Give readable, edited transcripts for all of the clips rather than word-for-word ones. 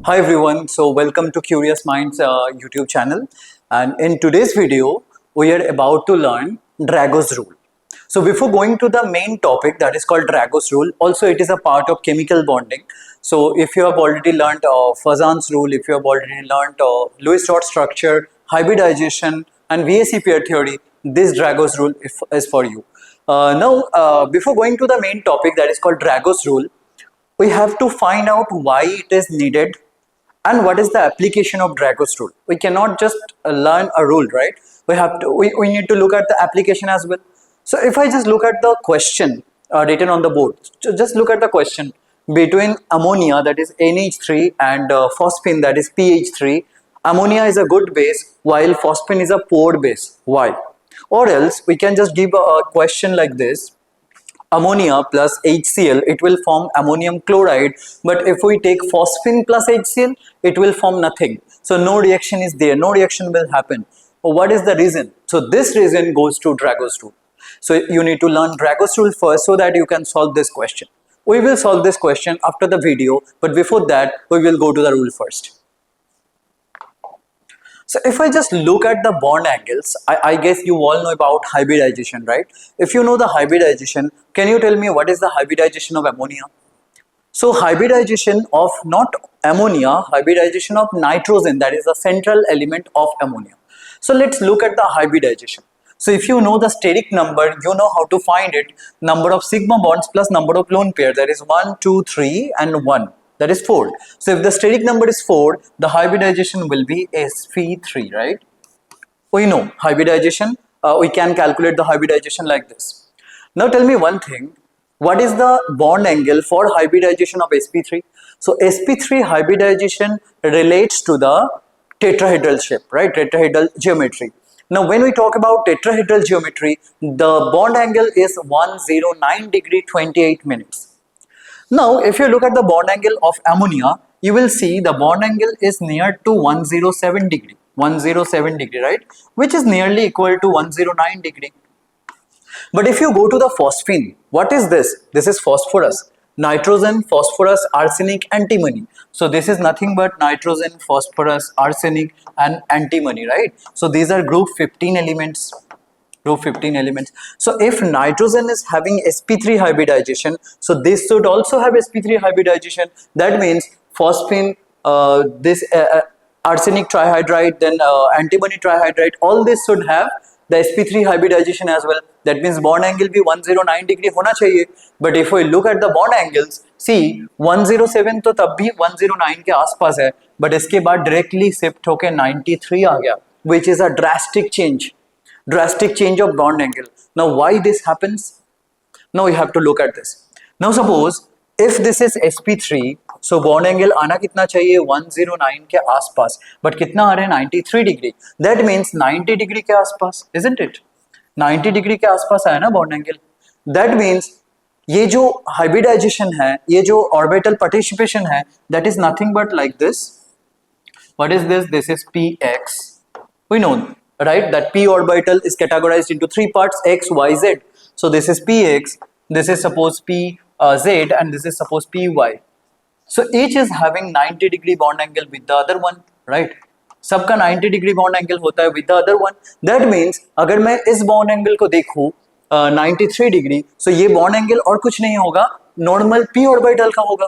Hi everyone, so welcome to Curious Minds YouTube channel, and in today's video we are about to learn Drago's rule. So before going to the main topic that is called Drago's rule, also it is a part of chemical bonding. So if you have already learned Fazan's rule, if you have already learned Lewis dot structure, hybridization and VSE pair theory, this Drago's rule is for you. Now before going to the main topic that is called Drago's rule, we have to find out why it is needed and what is the application of Drago's rule. We cannot just learn a rule, right? We need to look at the application as well. So if I just look at the question written on the board, just look at the question between ammonia, that is NH3, and phosphine, that is PH3. Ammonia is a good base while phosphine is a poor base. Why? Or else we can just give a question like this: ammonia plus HCl, it will form ammonium chloride, but if we take phosphine plus HCl, it will form nothing. So no reaction is there, no reaction will happen. What is the reason? So this reason goes to Drago's rule. So you need to learn Drago's rule first so that you can solve this question. We will solve this question after the video, but before that we will go to the rule first. So if I just look at the bond angles, I guess you all know about hybridization, right? If you know the hybridization, can you tell me what is the hybridization of ammonia? So hybridization of not ammonia, hybridization of nitrogen, that is the central element of ammonia. So let's look at the hybridization. So if you know the steric number, you know how to find it. Number of sigma bonds plus number of lone pair, that is 1, 2, 3 and 1. That is 4. So if the steric number is 4, the hybridization will be sp3, right? We know hybridization, we can calculate the hybridization like this. Now tell me one thing, what is the bond angle for hybridization of sp3? So sp3 hybridization relates to the tetrahedral shape, right? Tetrahedral geometry. Now when we talk about tetrahedral geometry, the bond angle is 109 degree 28 minutes. Now, if you look at the bond angle of ammonia, you will see the bond angle is near to 107 degree, 107 degree, right? Which is nearly equal to 109 degree. But if you go to the phosphine, what is this? This is phosphorus. Nitrogen, phosphorus, arsenic, antimony. So this is nothing but nitrogen, phosphorus, arsenic and antimony, right? So these are group 15 elements. Group 15 elements. So if nitrogen is having sp3 hybridization, so this should also have sp3 hybridization. That means phosphine, arsenic trihydride, then antimony trihydride, all this should have the sp3 hybridization as well. That means bond angle भी 109 degree होना चाहिए. But if we look at the bond angles, see 107 तो तब भी 109 के आसपास है, but इसके बाद directly shift होके 93 आ गया, which is a drastic change of bond angle. Now why this happens? Now we have to look at this. Now suppose if this is sp3, so bond angle आना कितना चाहिए 109 के आसपास, but कितना आ रहा है 93 डिग्री. That means 90 डिग्री के आसपास, isn't it? 90 डिग्री के आसपास आया ना bond angle. That means ये जो hybridization है, ये जो orbital participation है, that is nothing but like this. What is this? This is px. We know, right, that p orbital is categorized into three parts, x, y, z. So this is px, this is suppose p z, and this is suppose py. So each is having 90 degree bond angle with the other one, right? सबका 90 degree bond angle होता है with the other one. That means अगर मैं इस bond angle को देखूं 93 degree, so ये bond angle और कुछ नहीं होगा, normal p orbital का होगा.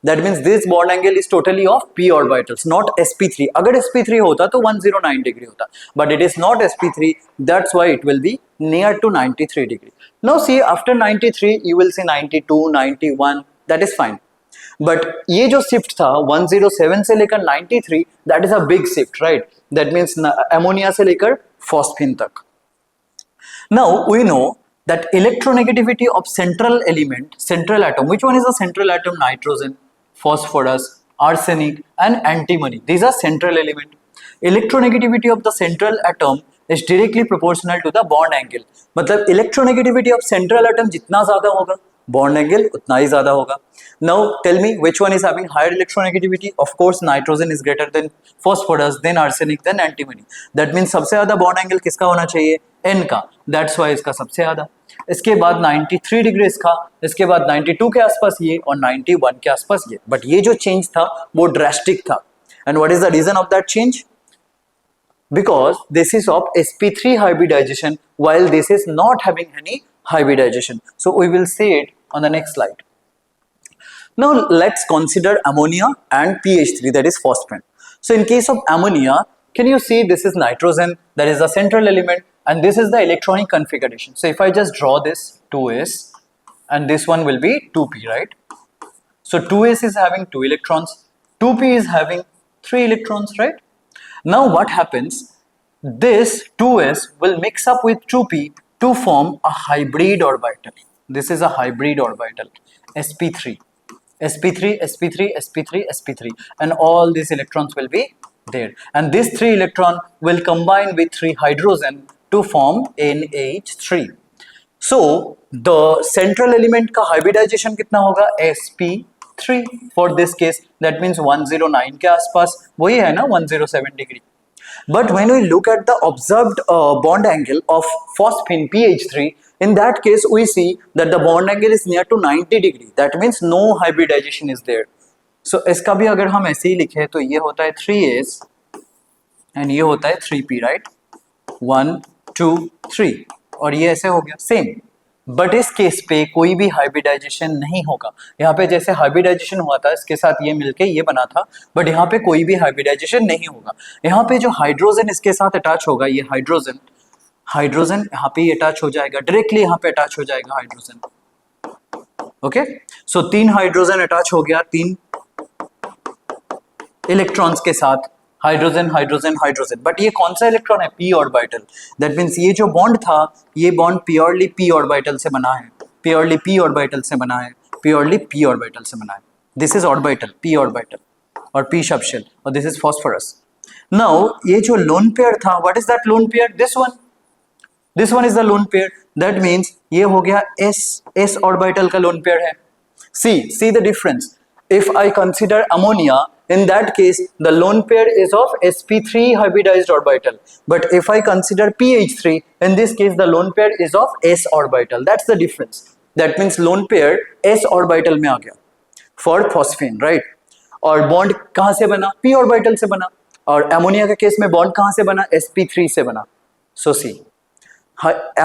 That means this bond angle is totally of p orbitals, not sp3. अगर sp3 होता तो 109 degree होता, but it is not sp3. That's why it will be near to 93 degree. Now see, after 93 you will see 92, 91. That is fine. But ये जो shift था 107 से लेकर 93, that is a big shift, right? That means ammonia से लेकर phosphine तक. Now we know that electronegativity of central element, central atom. Which one is the central atom? Nitrogen, phosphorus, arsenic and antimony. These are central element. Electronegativity of the central atom is directly proportional to the bond angle. मतलब electronegativity of central atom जितना ज़्यादा होगा, bond angle उतना ही ज्यादा होगा. Now tell me which one is having higher electronegativity? Of course nitrogen is greater than phosphorus, then arsenic, then antimony. That means सबसे ज्यादा बॉन्ड एंगल किसका होना चाहिए? N का. That's why इसका सबसे ज्यादा. इसके बाद 93 डिग्री इसका, इसके बाद 92 के आसपास ये और 91 के आसपास ये. बट ये जो चेंज था वो ड्रास्टिक था. And what is the reason of that change? Because this is of sp3 hybridization while this is not having any hybridization. So we will see it on the next slide. Now let's consider ammonia and pH3, that is phosphine. So in case of ammonia, can you see this is nitrogen, that is the central element, and this is the electronic configuration. So if I just draw this 2s and this one will be 2p, right? So 2s is having 2 electrons, 2p is having 3 electrons, right? Now what happens? This 2s will mix up with 2p to form a hybrid orbital. This is a hybrid orbital, sp3, sp3, sp3, sp3, sp3, and all these electrons will be there. And this 3 electron will combine with 3 hydrogen to form NH3. So the central element का hybridization कितना होगा? sp3 for this case. That means 109 के आसपास, वही है ना 107 degree. But when we look at the observed bond angle of phosphine pH3, in that case we see that the bond angle is near to 90 degree. That means no hybridization is there. So इसका भी अगर हम ऐसे ही लिखे तो ये होता है 3s and ये होता है 3p, right? 1 2 3 और ये ऐसे हो गया सेम. बट इस केस पे कोई भी हाइब्रिडाइजेशन नहीं होगा. यहाँ पे जैसे हाइब्रिडाइजेशन हुआ था इसके साथ ये मिलके ये बना था, बट यहाँ पे कोई भी हाइब्रिडाइजेशन नहीं होगा. यहाँ पे जो हाइड्रोजन इसके साथ अटैच होगा, ये हाइड्रोजन यहाँ पे अटैच हो जाएगा, डायरेक्टली यहाँ पे अटैच हो जाएगा हाइड्रोजन. ओके, सो 3 हाइड्रोजन अटैच हो गया 3 इलेक्ट्रॉन्स के साथ, हाइड्रोजन हाइड्रोजन हाइड्रोजन. बट ये कौन सा इलेक्ट्रॉन है? p orbital. दैट मीन्स ये जो बॉन्ड था ये बॉन्ड प्योरली p ऑर्बिटल से बना है, प्योरली p ऑर्बिटल से बना है, प्योरली p ऑर्बिटल से बना है. This is orbital, p orbital और p सबशेल, और दिस इज फॉस्फोरस. नाउ ये जो लोन पेयर था, what is that lone pair? This one is the lone pair. That means ये हो गया s ऑर्बिटल का लोन पेयर है. see the difference. If I consider ammonia, in that case the lone pair is of sp3 hybridized orbital. But if I consider pH3, in this case the lone pair is of s orbital. That's the difference. That means lone pair s orbital में आ गया for phosphine, right? और bond कहाँ से बना? p orbital से बना. और ammonia के केस में bond कहाँ से बना? sp3 से बना. So see,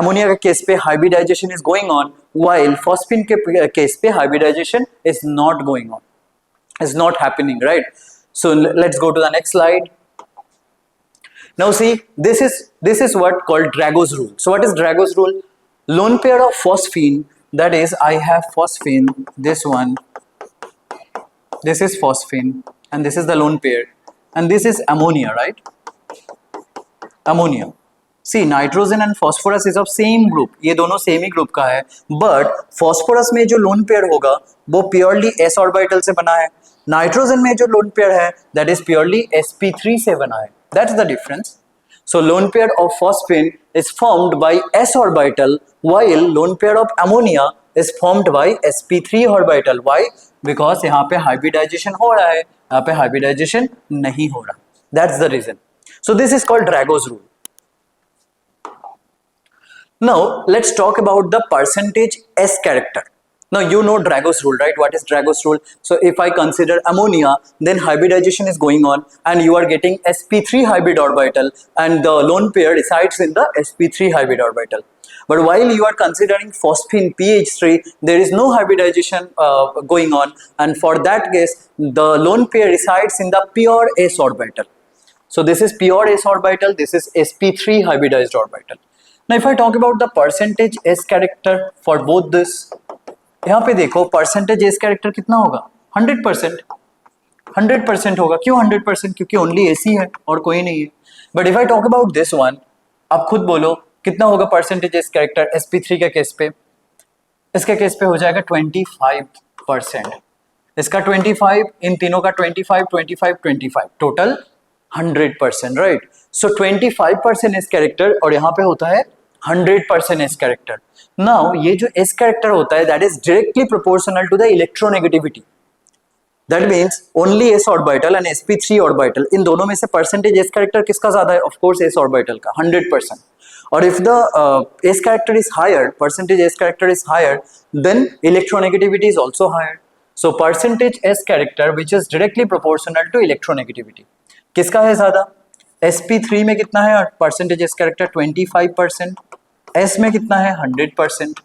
ammonia के केस पे hybridization is going on, while phosphine के केस पे hybridization is not going on, is not happening, right? So let's go to the next slide. Now see, this is what called Drago's rule. So what is Drago's rule? Lone pair of phosphine, that is I have phosphine, this one, this is phosphine, and this is the lone pair, and this is ammonia, right? Ammonia. See, nitrogen and phosphorus is of same group. ये दोनों same ही group का है, but phosphorus में जो lone pair होगा वो purely s orbital से बना है. नाइट्रोजन में जो लोन पेयर है दैट इज प्योरली sp3 से बना है. That's the difference. So lone pair of phosphine is formed by s orbital, while lone pair of ammonia is formed by sp3 orbital. Why? Because यहाँ पे hybridisation हो रहा है, यहाँ पे हाइब्रिडाइजेशन नहीं हो रहा. That's the reason. So this is called ड्रैगो's rule. Now let's talk about the percentage S character. Now you know Drago's rule, right? What is Drago's rule? So if I consider ammonia, then hybridization is going on and you are getting sp3 hybrid orbital and the lone pair resides in the sp3 hybrid orbital. But while you are considering phosphine pH3, there is no hybridization going on, and for that case the lone pair resides in the pure s orbital. So this is pure s orbital, this is sp3 hybridized orbital. Now if I talk about the percentage S character for both this, यहाँ पे देखो percentage S character कितना होगा? 100%. 100% होगा. क्यों 100%? क्योंकि only AC है और कोई नहीं है. But if I talk about this one, आप खुद बोलो कितना होगा percentage S character sp3 के केस पे? इसके केस पे हो जाएगा 25%. इसका 25, इन तीनों का 25, 25, 25, टोटल 100%, राइट? सो 25% इस कैरेक्टर और यहाँ पे होता है 100% s character. Now ये जो s character होता है that is directly proportional to the electronegativity. That means only s orbital and sp3 orbital, इन दोनों में से percentage s character किसका ज्यादा है? Of course s orbital का 100%. और if the s character is higher, percentage s character is higher, then electronegativity is also higher. So percentage s character which is directly proportional to electronegativity. किसका है ज्यादा? sp3 में कितना है percentage s character? 25%. s में कितना है? 100%.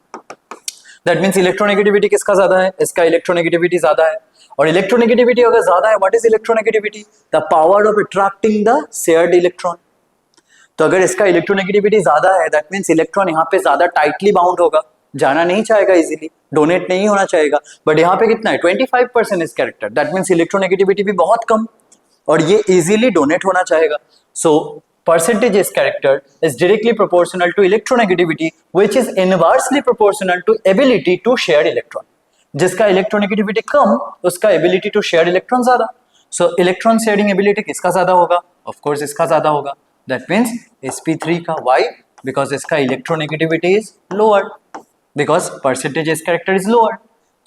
That means electronegativity किसका ज्यादा है? इसका electronegativity ज्यादा है. और electronegativity अगर ज्यादा है, what is electronegativity? The power of attracting the shared electron. तो अगर इसका electronegativity ज्यादा है, that means electron यहाँ पे ज्यादा tightly bound होगा, जाना नहीं चाहेगा easily, donate नहीं होना चाहेगा. But यहाँ पे कितना है? 25% is character. That means electronegativity भी बहुत कम, और ये easily donate होना चाहेगा. So percentage S character is directly proportional to electronegativity, which is inversely proportional to ability to share electron. जिसका electronegativity कम, उसका ability to share electron ज्यादा. So electron sharing ability किसका ज्यादा होगा? Of course इसका ज्यादा होगा. That means sp3 का. Why? Because इसका electronegativity is lower. Because percentage S character is lower.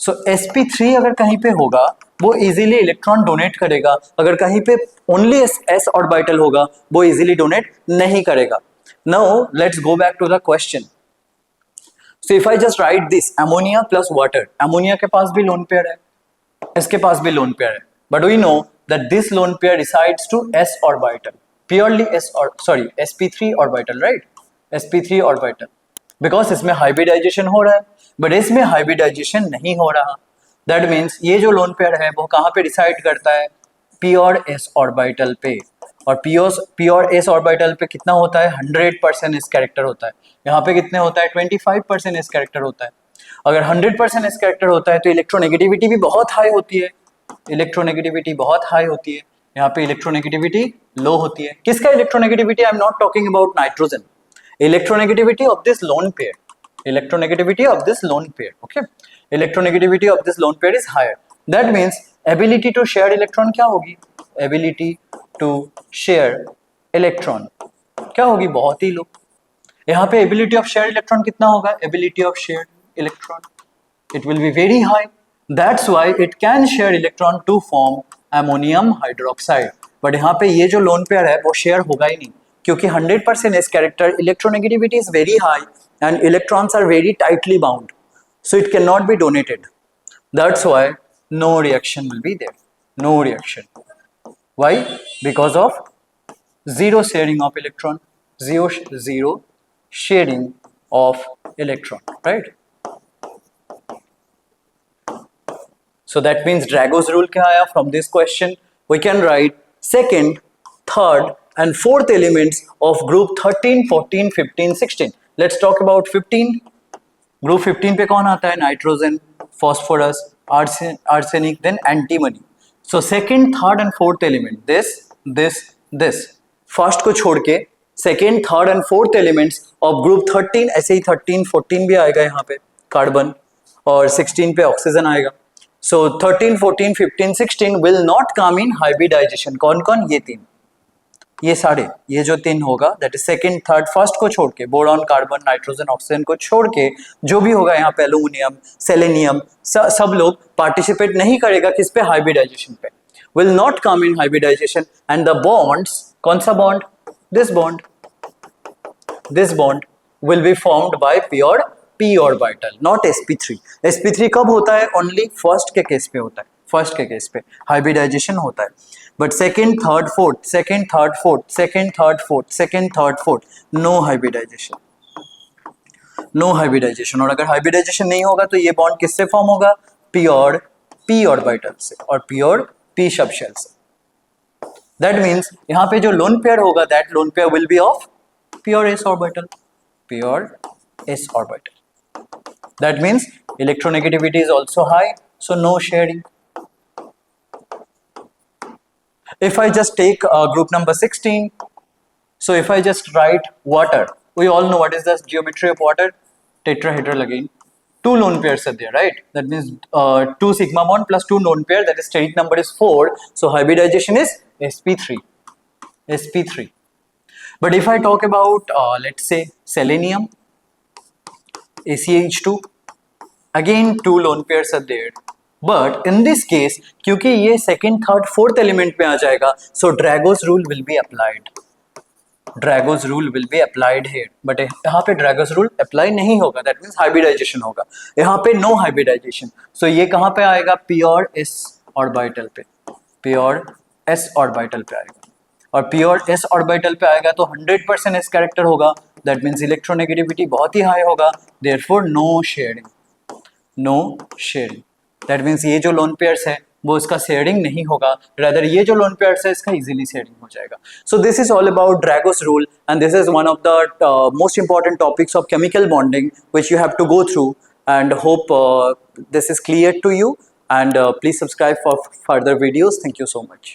So sp3 अगर कहीं पे होगा, वो easily इलेक्ट्रॉन डोनेट करेगा. अगर कहीं पे ओनली s ऑर्बिटल होगा, वो easily डोनेट नहीं करेगा. Now let's go back to the question. So if I just write this ammonia plus water, ammonia के पास भी lone pair है, इसके पास भी lone pair है, but we know that this lone pair resides to s orbital, purely sp3 orbital, right? sp3 orbital, because इसमें hybridization हो रहा है, but इसमें hybridization नहीं हो रहा. That means ये जो lone pair है वो कहाँ पे reside करता है? pure s orbital पे. और pure s orbital पे कितना होता है? 100% s character होता है. यहाँ पे कितने होता है? 25% s character होता है. अगर 100% s character होता है तो इलेक्ट्रोनेगेटिविटी भी बहुत हाई होती है. इलेक्ट्रोनेगेटिविटी बहुत हाई होती है. यहाँ पे इलेक्ट्रोनेगेटिविटी लो होती है. किसका electronegativity? I am not talking about nitrogen. Electronegativity of this lone pair. Electronegativity of this lone pair. Okay. Electronegativity of this lone pair is higher. That means ability to share electron क्या होगी? Ability to share electron क्या होगी? बहुत ही लो. यहाँ पे ability of share electron कितना होगा? Ability of share electron, it will be very high. That's why it can share electron to form ammonium hydroxide. But यहाँ पे ये जो lone pair है वो share होगा ही नहीं, क्योंकि 100% s character electronegativity is very high and electrons are very tightly bound, so it cannot be donated. That's why no reaction will be there. No reaction. Why? Because of zero sharing of electron. Zero sharing of electron, right? So that means Drago's rule क्या आया from this question? We can write second, third and fourth elements of group 13, 14, 15, 16. Let's talk about 15. Group 15 पे कौन आता है? Nitrogen, phosphorus, arsenic, then antimony. So second, third and fourth element, this. First को छोड़ के second, third and fourth elements of group 13, ऐसे ही 13, 14 भी आएगा यहाँ पे कार्बन, और 16 पे ऑक्सीजन आएगा. So 13, 14, 15, 16 will not come in hybridization. कौन कौन? ये तीन, ये सारे, ये जो तीन होगा, that is second, third, first को छोड़ के, बोरॉन, कार्बन, नाइट्रोजन, ऑक्सीजन को छोड़ के जो भी होगा यहाँ पे एल्यूमिनियम, सेलेनियम, सब लोग पार्टिसिपेट नहीं करेगा किस पे? हाइब्रिडाइजेशन पे. Will not come in hybridization. And the bonds, कौन सा बॉन्ड? This bond will be formed by pure p orbital, not sp3. sp3 कब होता है? ओनली फर्स्ट के केस पे होता है, फर्स्ट के केस पे हाइब्रिडाइजेशन होता है. But second, third, fourth, second, third, fourth, second, third, fourth, second, third, fourth, no hybridization, no hybridization. और अगर हाइब्रिडाइजेशन नहीं होगा तो ये बॉन्ड किससे फॉर्म होगा? प्योर p ऑर्बिटल से और प्योर p सबशेल से. दैट मीन्स यहाँ पे जो लोन पेयर होगा, that lone pair will be of pure s orbital, pure s orbital. That means electronegativity is also high, so no sharing. If I just take group number 16, so if I just write water, we all know what is the geometry of water? Tetrahedral again. Two lone pairs are there, right? That means 2 sigma bond plus 2 lone pair, that is steric number is 4. So hybridization is sp3. But if I talk about let's say selenium, ACH2, again two lone pairs are there, but in this case क्योंकि ये second, third, fourth element पे आ जाएगा, so Drago's rule will be applied. Drago's rule will be applied here, but यहाँ पे Drago's rule apply नहीं होगा, that means hybridization होगा. यहाँ पे no hybridization, so ये कहाँ पे आएगा? Pure s orbital पे, pure s orbital पे आएगा, और प्योर s ऑर्बिटल पे आएगा तो 100% s कैरेक्टर होगा, दैट मीन्स इलेक्ट्रोनेगेटिविटी बहुत ही हाई होगा, therefore no sharing, no sharing, that means ये जो लोन पेयर्स है वो इसका शेयरिंग नहीं होगा, रादर ये जो लोन पेयर्स है इसका इजीली शेयरिंग हो जाएगा. So this is all about Drago's rule and this is one of the most important topics of chemical bonding which you have to go through and hope this is clear to you, and please subscribe for further videos. Thank you so much.